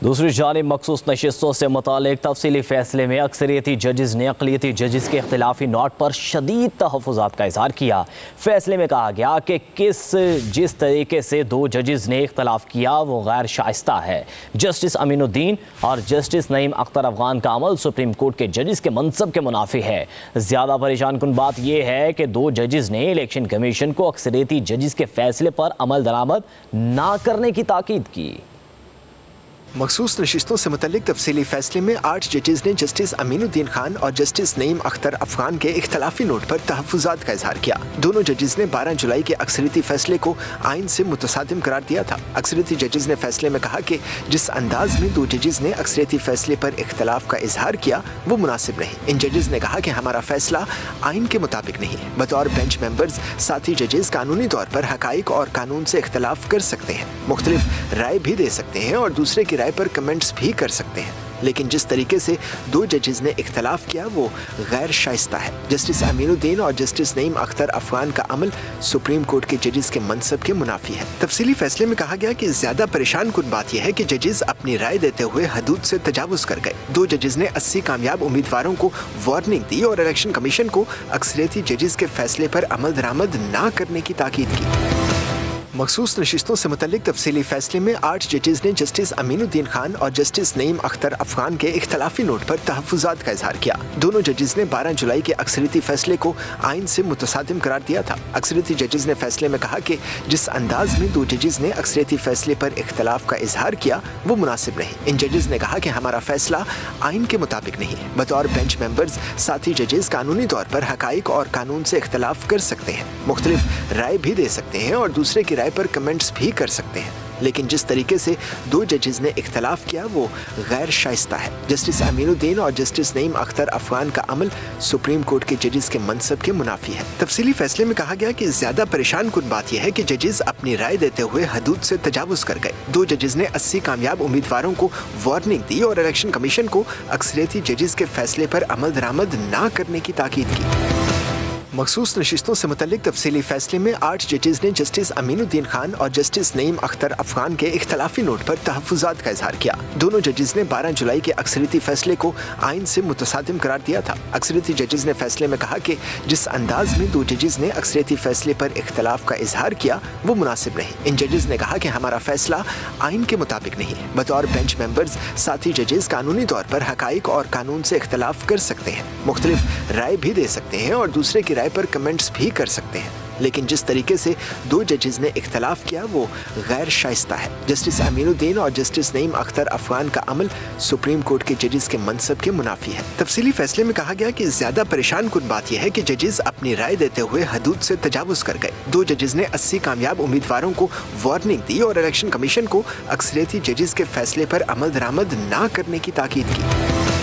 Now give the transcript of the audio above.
दूसरी जानिब मखसूस नशिस्तों से मुतालिक तफसीली फैसले में अक्सरियती जजेस ने अक़लियती जजेस के इख्तिलाफी नोट पर शदीद तहफ़्फ़ुज़ात का इज़हार किया। फैसले में कहा गया कि जिस तरीके से दो जजेस ने इख्तिलाफ किया वो गैर शाइस्ता है। जस्टिस अमीनुद्दीन और जस्टिस नईम अख्तर अफ़गान का अमल सुप्रीम कोर्ट के जजेस के मनसब के मुनाफी है। ज़्यादा परेशान कुन बात यह है कि दो जजेस ने इलेक्शन कमीशन को अक्सरियती जजेस के फैसले पर अमल दरामद ना करने की ताकीद की। मखसूस नशिस्तों से मुतल्लिक तफसीली फैसले में 8 जजेस ने जस्टिस अमीनुद्दीन खान और जस्टिस नईम अख्तर अफ़गान के इख्तलाफी नोट पर तहफ़्फ़ुज़ात का इज़हार किया। दोनों जजेस ने 12 जुलाई के अक्सरियती फैसले को आइन से मुतसादिम करार दिया था। अक्सरियती जजेस ने फैसले में कहा कि जिस अंदाज में दो जजेस ने अक्सरियती फैसले पर इख्तलाफ का इज़हार किया वो मुनासिब नहीं। इन जजेस ने कहा कि हमारा फैसला आइन के मुताबिक नहीं है। बतौर बेंच मेंबर्स साथी जजेस कानूनी तौर पर हक़ाइक़ और कानून से इख्तलाफ कर सकते हैं, मुख्तलिफ राय भी दे सकते हैं और दूसरे की राय पर कमेंट्स भी कर सकते हैं, लेकिन जिस तरीके से दो जजेस ने इख्तलाफ किया वो गैर शाइस्ता है। जस्टिस अमीनुद्दीन और जस्टिस नईम अख्तर अफ़गान का अमल सुप्रीम कोर्ट के जजेस के मनसब के मुनाफी है। तफसीली फैसले में कहा गया कि ज्यादा परेशान कुन बात यह है कि जजेस अपनी राय देते हुए हदूद से तजावुज़ कर गए। दो जजेस ने 80 कामयाब उम्मीदवारों को वार्निंग दी और इलेक्शन कमीशन को अक्सरियती जजेस के फैसले पर अमल दरामद ना करने की ताकीद की। मखसूस नशिस्तों से मुतल्लिक तफसीली फैसले में 8 जजेस ने जस्टिस अमीनुद्दीन खान और जस्टिस नईम अख्तर अफ़गान के इख्तलाफी नोट पर तहफ़्फ़ुज़ात का इज़हार किया। दोनों जजेस ने 12 जुलाई के अक्सरियती फैसले को आइन से मुतसादिम करार दिया था। अक्सरियती जजेस ने फैसले में कहा कि जिस अंदाज में दो जजेस ने अक्सरियती फैसले पर इख्तलाफ का इज़हार किया वो मुनासिब नहीं। इन जजेस ने कहा कि हमारा फैसला आइन के मुताबिक नहीं है। बतौर बेंच मेंबर्स साथी जजेस कानूनी तौर पर हक़ाइक़ और कानून से इख्तलाफ कर सकते हैं, मुख्तलिफ राय भी दे सकते हैं और दूसरे की राय पर कमेंट्स भी कर सकते हैं, लेकिन जिस तरीके से दो जजेस ने इख्तलाफ किया वो गैर शाइस्ता है। जस्टिस अमीनुद्दीन और जस्टिस नईम अख्तर अफ़गान का अमल सुप्रीम कोर्ट के जजेस के मनसब के मुनाफी है। तफसीली फैसले में कहा गया कि ज्यादा परेशान कुन बात यह है कि जजेस अपनी राय देते हुए हदूद से तजावुज़ कर गए। दो जजेस ने 80 कामयाब उम्मीदवारों को वार्निंग दी और इलेक्शन कमीशन को अक्सरियती जजेस के फैसले पर अमल दरामद ना करने की ताकीद की। मखसूस नशिस्तों से मुतल्लिक तफसीली फैसले में 8 जजेस ने जस्टिस अमीनुद्दीन खान और जस्टिस नईम अख्तर अफ़गान के इख्तलाफी नोट पर तहफ़्फ़ुज़ात का इज़हार किया। दोनों जजेस ने 12 जुलाई के अक्सरियती फैसले को आइन से मुतसादिम करार दिया था। अक्सरियती जजेस ने फैसले में कहा कि जिस अंदाज में दो जजेस ने अक्सरियती फैसले पर इख्तलाफ का इज़हार किया वो मुनासिब नहीं। इन जजेस ने कहा कि हमारा फैसला आइन के मुताबिक नहीं है। बतौर बेंच मेंबर्स साथी जजेस कानूनी तौर पर हक़ाइक़ और कानून से इख्तलाफ कर सकते हैं, मुख्तलिफ राय भी दे सकते हैं और दूसरे की राय पर कमेंट्स भी कर सकते हैं, लेकिन जिस तरीके से दो जजेस ने इख्तलाफ किया वो गैर शाइस्ता है। जस्टिस अमीनुद्दीन और जस्टिस नईम अख्तर अफ़गान का अमल सुप्रीम कोर्ट के जजेस के मनसब के मुनाफी है। तफसीली फैसले में कहा गया कि ज्यादा परेशान कुन बात यह है कि जजेस अपनी राय देते हुए हदूद से तजावुज़ कर गए। दो जजेस ने 80 कामयाब उम्मीदवारों को वार्निंग दी और इलेक्शन कमीशन को अक्सरियती जजेस के फैसले पर अमल दरामद ना करने की ताकीद की।